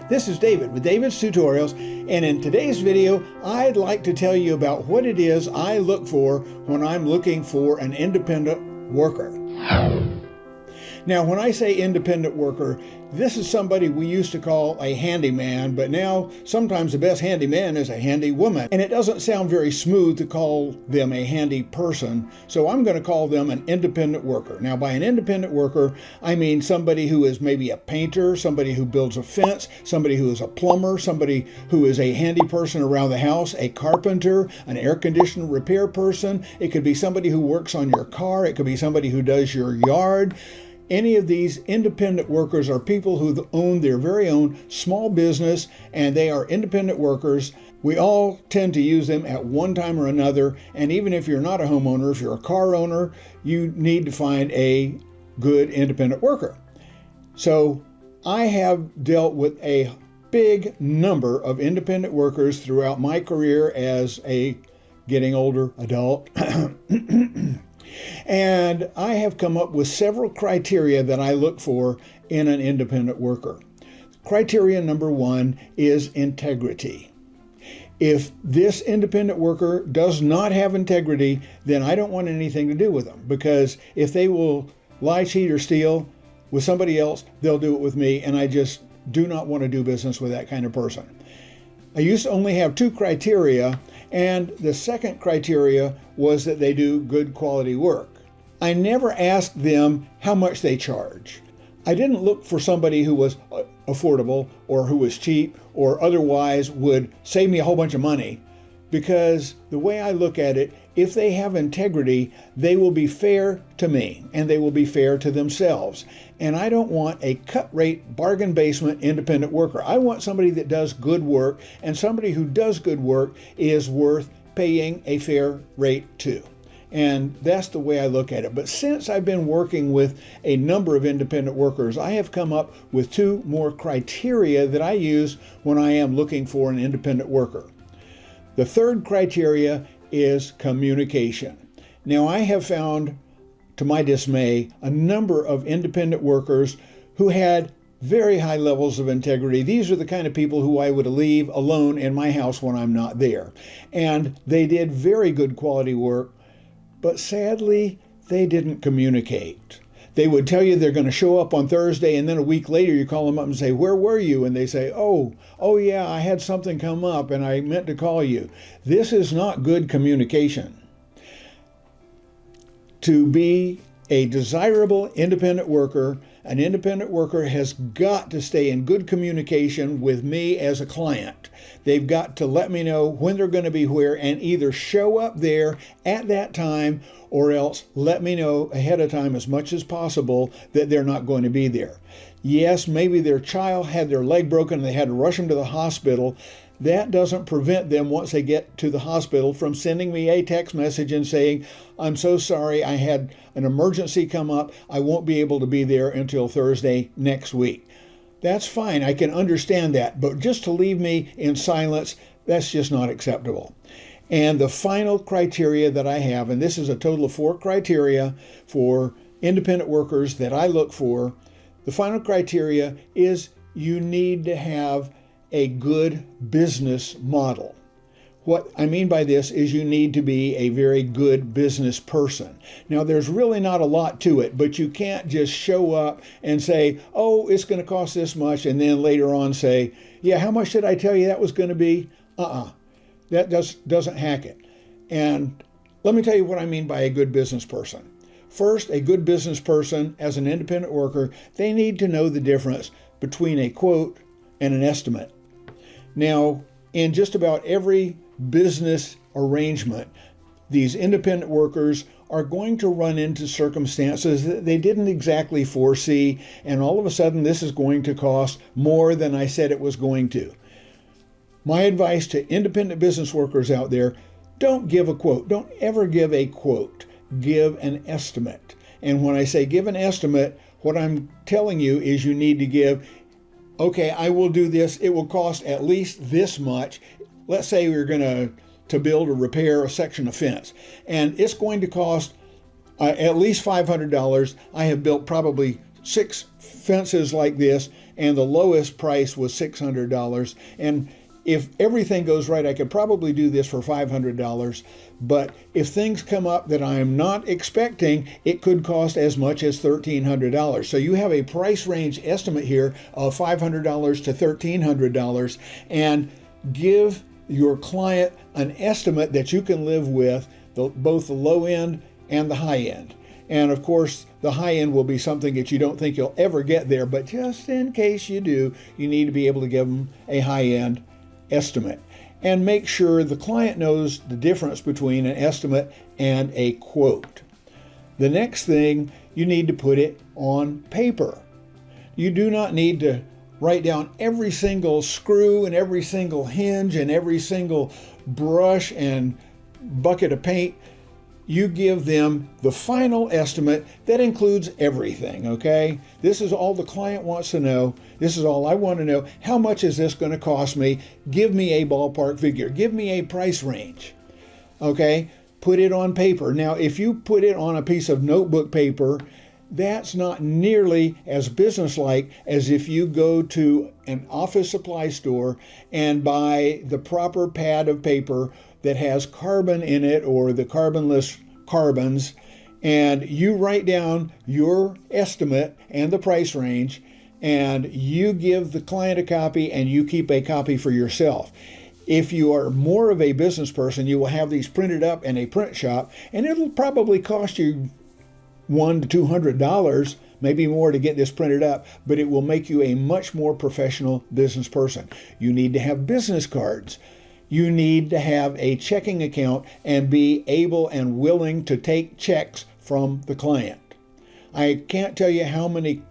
This is David with David's Tutorials, and in today's video I'd like to tell you about what it is I look for when I'm looking for an independent worker. Now, when I say independent worker, this is somebody we used to call a handyman, but now sometimes the best handyman is a handy woman. And it doesn't sound very smooth to call them a handy person, so I'm going to call them an independent worker. Now, by an independent worker, I mean somebody who is maybe a painter, somebody who builds a fence, somebody who is a plumber, somebody who is a handy person around the house, a carpenter, an air conditioner repair person. It could be somebody who works on your car. It could be somebody who does your yard. Any of these independent workers are people who own their very own small business, and they are independent workers. We all tend to use them at one time or another, and even if you're not a homeowner, if you're a car owner, you need to find a good independent worker. So I have dealt with a big number of independent workers throughout my career as a getting older adult. And I have come up with several criteria that I look for in an independent worker. Criteria number one is integrity. If this independent worker does not have integrity, then I don't want anything to do with them, because if they will lie, cheat, or steal with somebody else, they'll do it with me, and I just do not want to do business with that kind of person. I used to only have two criteria, and the second criteria was that they do good quality work. I never asked them how much they charge. I didn't look for somebody who was affordable or who was cheap or otherwise would save me a whole bunch of money, because the way I look at it, if they have integrity, they will be fair to me and they will be fair to themselves. And I don't want a cut rate, bargain basement independent worker. I want somebody that does good work, and somebody who does good work is worth paying a fair rate to. And that's the way I look at it. But since I've been working with a number of independent workers, I have come up with two more criteria that I use when I am looking for an independent worker. The third criteria is communication. Now, I have found, to my dismay, a number of independent workers who had very high levels of integrity. These are the kind of people who I would leave alone in my house when I'm not there. And they did very good quality work, but sadly, they didn't communicate. They would tell you they're going to show up on Thursday, and then a week later you call them up and say, "Where were you?" And they say, oh yeah, I had something come up and I meant to call you. This is not good communication. To be a desirable independent worker, an independent worker has got to stay in good communication with me as a client. They've got to let me know when they're going to be where, and either show up there at that time or else let me know ahead of time as much as possible that they're not going to be there. Yes, maybe their child had their leg broken and they had to rush them to the hospital. That doesn't prevent them, once they get to the hospital, from sending me a text message and saying, "I'm so sorry, I had an emergency come up. I won't be able to be there until Thursday next week." That's fine. I can understand that. But just to leave me in silence, that's just not acceptable. And the final criteria that I have, and this is a total of 4 criteria for independent workers that I look for. The final criteria is you need to have a good business model. What I mean by this is you need to be a very good business person. Now, there's really not a lot to it, but you can't just show up and say, "Oh, it's going to cost this much," and then later on say, "Yeah, how much did I tell you that was going to be?" That doesn't hack it. And let me tell you what I mean by a good business person. First, a good business person, as an independent worker, they need to know the difference between a quote and an estimate. Now, in just about every business arrangement, these independent workers are going to run into circumstances that they didn't exactly foresee, and all of a sudden this is going to cost more than I said it was going to. My advice to independent business workers out there, don't give a quote. Don't ever give a quote. Give an estimate. And when I say give an estimate, what I'm telling you is you need to give, okay, I will do this. It will cost at least this much. Let's say we're going to build or repair a section of fence, and it's going to cost at least $500. I have built probably 6 fences like this, and the lowest price was $600. And if everything goes right, I could probably do this for $500. But if things come up that I am not expecting, it could cost as much as $1,300. So you have a price range estimate here of $500 to $1,300, and give your client an estimate that you can live with, both the low end and the high end. And of course, the high end will be something that you don't think you'll ever get there, but just in case you do, you need to be able to give them a high end estimate. And make sure the client knows the difference between an estimate and a quote. The next thing, you need to put it on paper. You do not need to write down every single screw and every single hinge and every single brush and bucket of paint. You give them the final estimate that includes everything, okay? This is all the client wants to know. This is all I want to know. How much is this going to cost me? Give me a ballpark figure. Give me a price range, okay? Put it on paper. Now, if you put it on a piece of notebook paper, that's not nearly as businesslike as if you go to an office supply store and buy the proper pad of paper that has carbon in it, or the carbonless carbons, and you write down your estimate and the price range, and you give the client a copy and you keep a copy for yourself. If you are more of a business person, you will have these printed up in a print shop, and it'll probably cost you $100 to $200, maybe more, to get this printed up, but it will make you a much more professional business person. You need to have business cards. You need to have a checking account and be able and willing to take checks from the client. I can't tell you how many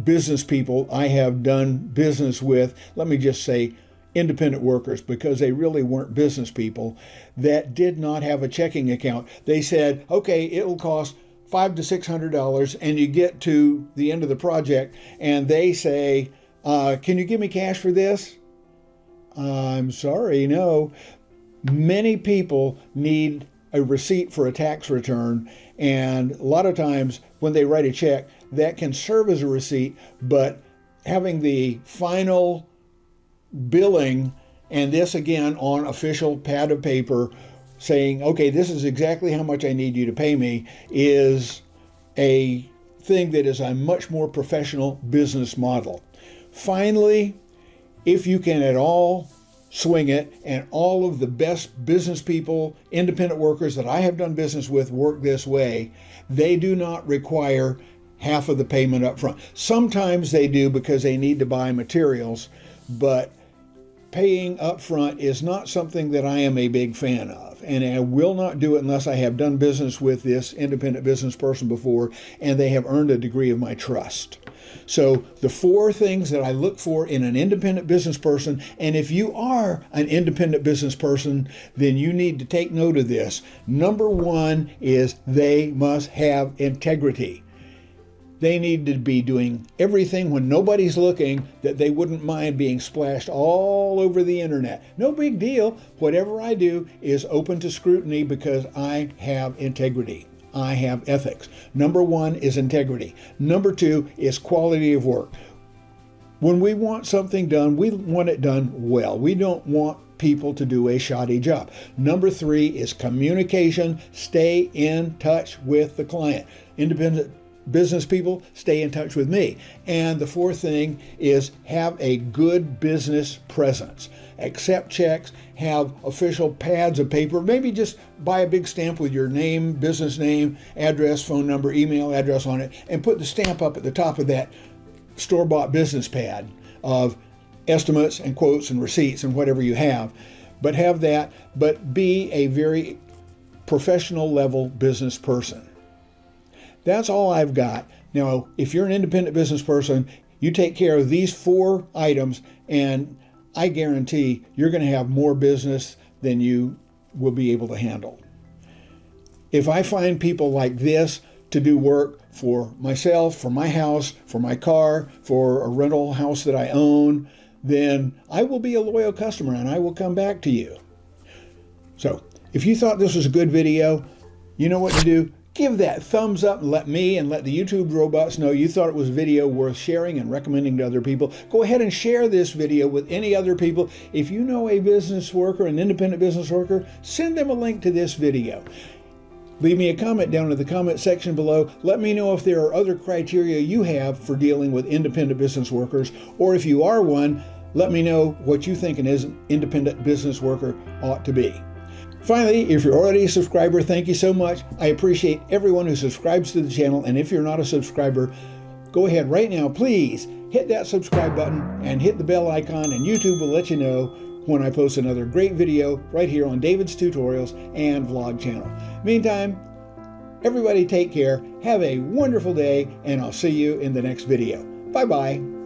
business people I have done business with, let me just say independent workers, because they really weren't business people, that did not have a checking account. They said, okay, it'll cost $500 to $600, and you get to the end of the project and they say, can you give me cash for this? I'm sorry, no. Many people need a receipt for a tax return, and a lot of times when they write a check, that can serve as a receipt, but having the final billing, and this again on official pad of paper saying, okay, this is exactly how much I need you to pay me, is a thing that is a much more professional business model. Finally, if you can at all swing it, and all of the best business people, independent workers that I have done business with work this way, they do not require half of the payment up front. Sometimes they do because they need to buy materials, but paying up front is not something that I am a big fan of, and I will not do it unless I have done business with this independent business person before and they have earned a degree of my trust. So the 4 things that I look for in an independent business person, and if you are an independent business person, then you need to take note of this. Number 1 is they must have integrity. They need to be doing everything when nobody's looking that they wouldn't mind being splashed all over the internet. No big deal. Whatever I do is open to scrutiny because I have integrity. I have ethics. Number 1 is integrity. Number 2 is quality of work. When we want something done, we want it done well. We don't want people to do a shoddy job. Number 3 is communication. Stay in touch with the client. Independent business people, stay in touch with me. And the 4th thing is have a good business presence. Accept checks, have official pads of paper, maybe just buy a big stamp with your name, business name, address, phone number, email address on it, and put the stamp up at the top of that store-bought business pad of estimates and quotes and receipts and whatever you have. But have that, but be a very professional level business person. That's all I've got. Now, if you're an independent business person, you take care of these 4 items, and I guarantee you're going to have more business than you will be able to handle. If I find people like this to do work for myself, for my house, for my car, for a rental house that I own, then I will be a loyal customer and I will come back to you. So, if you thought this was a good video, you know what to do. give that thumbs up and let me and let the YouTube robots know you thought it was a video worth sharing and recommending to other people. Go ahead and share this video with any other people. If you know a business worker, an independent business worker, send them a link to this video. Leave me a comment down in the comment section below. Let me know if there are other criteria you have for dealing with independent business workers, or if you are one, let me know what you think an independent business worker ought to be. Finally, if you're already a subscriber, thank you so much. I appreciate everyone who subscribes to the channel, and if you're not a subscriber, go ahead right now, please hit that subscribe button and hit the bell icon, and YouTube will let you know when I post another great video right here on David's Tutorials and Vlog channel. Meantime, everybody take care, have a wonderful day, and I'll see you in the next video. Bye-bye.